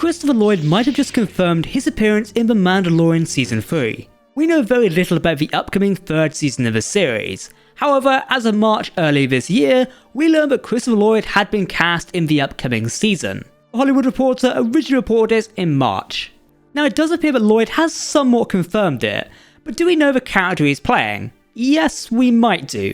Christopher Lloyd might have just confirmed his appearance in The Mandalorian Season 3. We know very little about the upcoming third season of the series. However, as of March earlier this year, we learned that Christopher Lloyd had been cast in the upcoming season. The Hollywood Reporter originally reported this in March. Now it does appear that Lloyd has somewhat confirmed it, but do we know the character he's playing? Yes, we might do.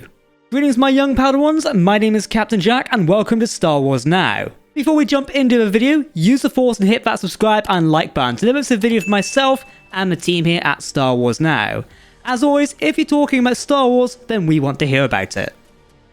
Greetings my young Padawans, my name is Captain Jack and welcome to Star Wars Now. Before we jump into the video, use the force and hit that subscribe and like button to deliver this video for myself and the team here at Star Wars Now. As always, if you're talking about Star Wars, then we want to hear about it.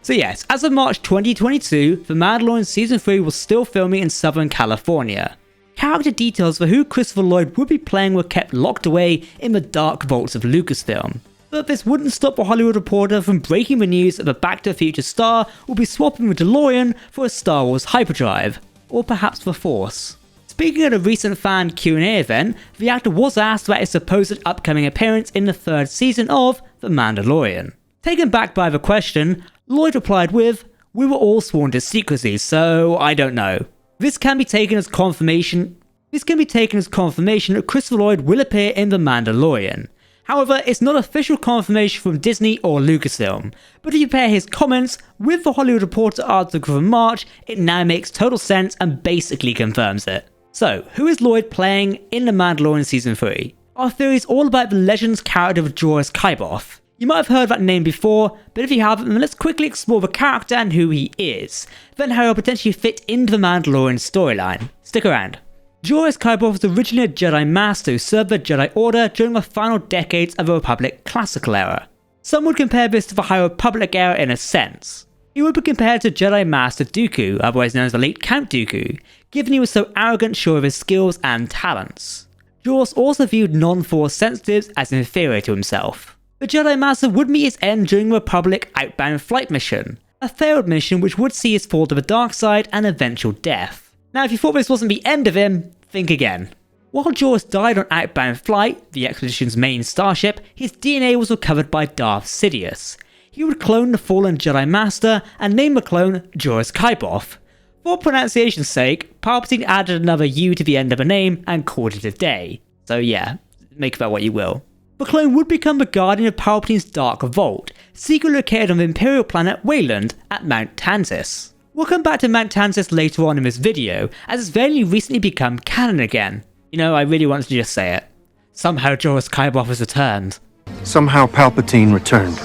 So yes, as of March 2022, The Mandalorian Season 3 was still filming in Southern California. Character details for who Christopher Lloyd would be playing were kept locked away in the dark vaults of Lucasfilm. But this wouldn't stop The Hollywood Reporter from breaking the news that the Back to the Future star will be swapping the DeLorean for a Star Wars hyperdrive, or perhaps the Force. Speaking at a recent fan Q&A event, the actor was asked about his supposed upcoming appearance in the third season of The Mandalorian. Taken back by the question, Lloyd replied with, "We were all sworn to secrecy, so I don't know." This can be taken as confirmation that Christopher Lloyd will appear in The Mandalorian. However, it's not official confirmation from Disney or Lucasfilm, but if you pair his comments with the Hollywood Reporter article from March, it now makes total sense and basically confirms it. So, who is Lloyd playing in The Mandalorian Season 3? Our theory is all about the Legends character of Joris Kyboff. You might have heard that name before, but if you haven't, then let's quickly explore the character and who he is, then how he'll potentially fit into the Mandalorian storyline. Stick around. Joris Kyboff was originally a Jedi Master who served the Jedi Order during the final decades of the Republic Classical era. Some would compare this to the High Republic era in a sense. He would be compared to Jedi Master Dooku, otherwise known as the late Count Dooku, given he was so arrogant, sure of his skills and talents. Joris also viewed non-Force sensitives as inferior to himself. The Jedi Master would meet his end during the Republic Outbound Flight mission, a failed mission which would see his fall to the dark side and eventual death. Now if you thought this wasn't the end of him, think again. While Joris died on Outbound Flight, the expedition's main starship, his DNA was recovered by Darth Sidious. He would clone the fallen Jedi Master and name the clone Joris Kyboff. For pronunciation's sake, Palpatine added another U to the end of the name and called it a day. So yeah, make of that what you will. The clone would become the guardian of Palpatine's Dark Vault, secretly located on the Imperial planet Wayland at Mount Tantiss. We'll come back to Mount Tantiss later on in this video, as it's very recently become canon again. You know, I really wanted to just say it. Somehow Joris Kyboff has returned. Somehow Palpatine returned.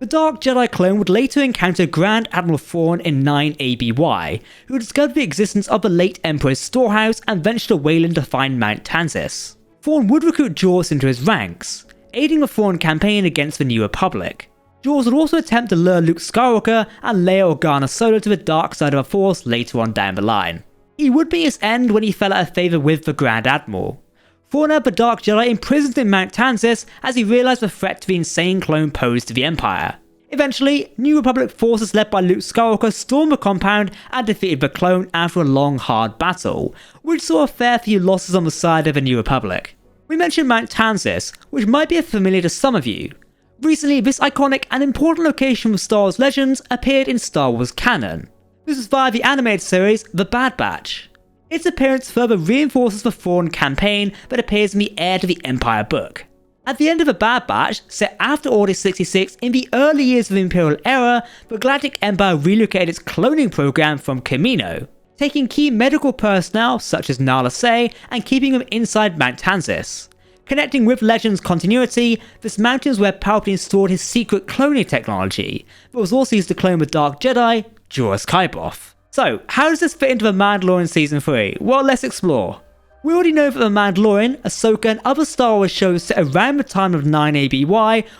The Dark Jedi clone would later encounter Grand Admiral Thrawn in 9 ABY, who discovered the existence of the late Emperor's storehouse and ventured to Wayland to find Mount Tantiss. Thrawn would recruit Joris into his ranks, aiding the Thrawn campaign against the New Republic. Joris would also attempt to lure Luke Skywalker and Leia Organa Solo to the dark side of the Force later on down the line. He would be his end when he fell out of favour with the Grand Admiral. Thrawn had the Dark Jedi imprisoned in Mount Tantiss as he realised the threat to the insane clone posed to the Empire. Eventually, New Republic forces led by Luke Skywalker stormed the compound and defeated the clone after a long hard battle, which saw a fair few losses on the side of the New Republic. We mentioned Mount Tantiss, which might be familiar to some of you. Recently, this iconic and important location from Star Wars Legends appeared in Star Wars canon. This was via the animated series The Bad Batch. Its appearance further reinforces the Thrawn campaign that appears in the Heir to the Empire book. At the end of The Bad Batch, set after Order 66 in the early years of the Imperial era, the Galactic Empire relocated its cloning program from Cameo, taking key medical personnel such as Nala Se and keeping them inside Mount Tantiss. Connecting with Legends continuity, this mountain is where Palpatine stored his secret cloning technology, but was also used to clone the Dark Jedi, Joris Kyboff. So, how does this fit into The Mandalorian Season 3? Well, let's explore. We already know that The Mandalorian, Ahsoka and other Star Wars shows set around the time of 9 ABY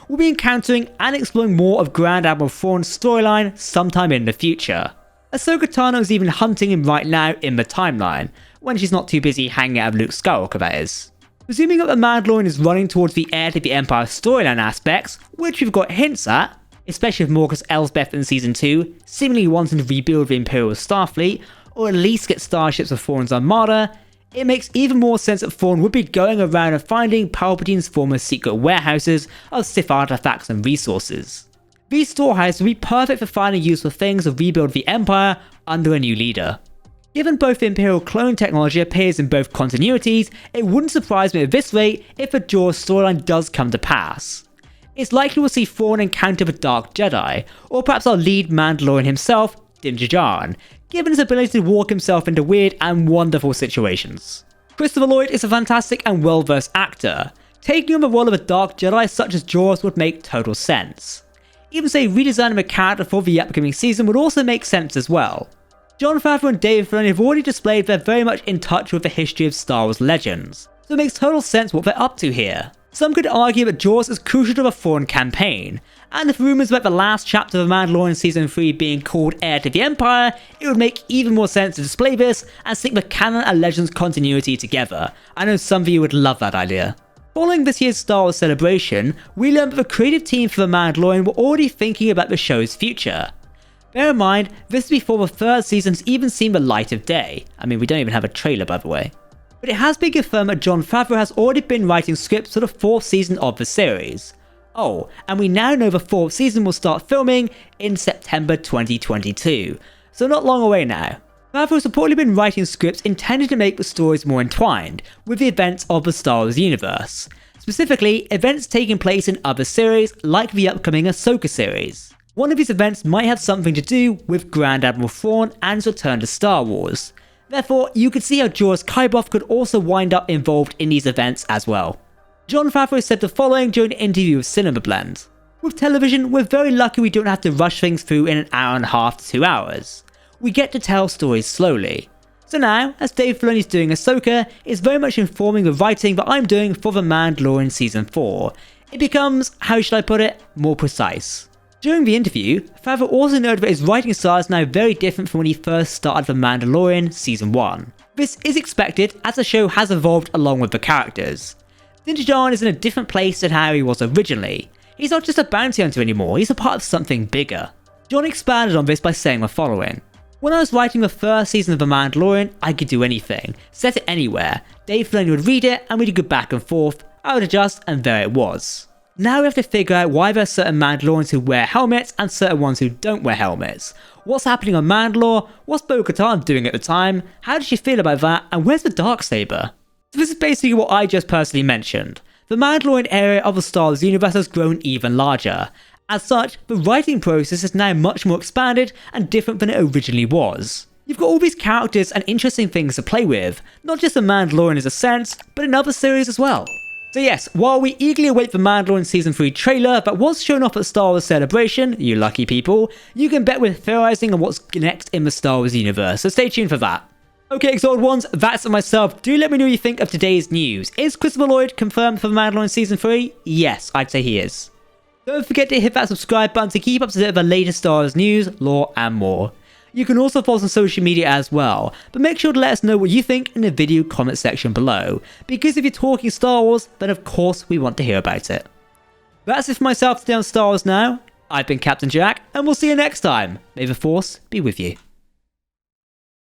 will be encountering and exploring more of Grand Admiral Thrawn's storyline sometime in the future. Ahsoka Tano is even hunting him right now in the timeline, when she's not too busy hanging out with Luke Skywalker, that is. Presuming that The Mandalorian is running towards the Heir to the Empire storyline aspects, which we've got hints at, especially with Morgus Elsbeth in Season 2, seemingly wanting to rebuild the Imperial Starfleet, or at least get starships of Thrawn's armada, it makes even more sense that Thrawn would be going around and finding Palpatine's former secret warehouses of Sith artifacts and resources. These storehouses would be perfect for finding useful things to rebuild the Empire under a new leader. Given both Imperial clone technology appears in both continuities, it wouldn't surprise me at this rate if a Jaws storyline does come to pass. It's likely we'll see Thrawn encounter the Dark Jedi, or perhaps our lead Mandalorian himself, Din Djarin, given his ability to walk himself into weird and wonderful situations. Christoper Lloyd is a fantastic and well-versed actor. Taking on the role of a Dark Jedi such as Jaws would make total sense. Even say redesigning a character for the upcoming season would also make sense as well. Jon Favreau and Dave Filoni have already displayed they're very much in touch with the history of Star Wars legends, so it makes total sense what they're up to here. Some could argue that Jaws is crucial to the Thrawn campaign, and if rumours about the last chapter of Mandalorian Season 3 being called Heir to the Empire, it would make even more sense to display this and sync the canon and legends continuity together. I know some of you would love that idea. Following this year's Star Wars celebration, we learned that the creative team for The Mandalorian were already thinking about the show's future. Bear in mind, this is before the third season's even seen the light of day. I mean, we don't even have a trailer, by the way. But it has been confirmed that Jon Favreau has already been writing scripts for the fourth season of the series. Oh, and we now know the fourth season will start filming in September 2022, so not long away now. Favreau has reportedly been writing scripts intended to make the stories more entwined with the events of the Star Wars universe, specifically events taking place in other series like the upcoming Ahsoka series. One of these events might have something to do with Grand Admiral Thrawn and his return to Star Wars. Therefore, you could see how Jorah's Kaiboth could also wind up involved in these events as well. Jon Favreau said the following during an interview with Cinema Blend. With television, we're very lucky we don't have to rush things through in an hour and a half to 2 hours. We get to tell stories slowly. So now, as Dave Filoni's doing Ahsoka, it's very much informing the writing that I'm doing for The Mandalorian Season 4. It becomes, how should I put it, more precise. During the interview, Favreau also noted that his writing style is now very different from when he first started The Mandalorian Season 1. This is expected as the show has evolved along with the characters. Din Djarin is in a different place than how he was originally. He's not just a bounty hunter anymore, he's a part of something bigger. Jon expanded on this by saying the following. When I was writing the first season of The Mandalorian, I could do anything, set it anywhere. Dave Filoni would read it and we'd go back and forth, I would adjust and there it was. Now we have to figure out why there are certain Mandalorians who wear helmets and certain ones who don't wear helmets. What's happening on Mandalore? What's Bo-Katan doing at the time? How did she feel about that? And where's the Darksaber? So this is basically what I just personally mentioned. The Mandalorian area of the Star Wars universe has grown even larger. As such, the writing process is now much more expanded and different than it originally was. You've got all these characters and interesting things to play with, not just The Mandalorian as a sense, but in other series as well. So yes, while we eagerly await the Mandalorian Season 3 trailer that was shown off at Star Wars Celebration, you lucky people, you can bet we're theorizing on what's next in the Star Wars universe, so stay tuned for that. Okay, Exalted Ones, that's it myself. Do let me know what you think of today's news. Is Christoper Lloyd confirmed for the Mandalorian Season 3? Yes, I'd say he is. Don't forget to hit that subscribe button to keep up to date with the latest Star Wars news, lore, and more. You can also follow us on social media as well, but make sure to let us know what you think in the video comment section below, because if you're talking Star Wars, then of course we want to hear about it. That's it for myself today on Star Wars Now. I've been Captain Jack, and we'll see you next time. May the Force be with you.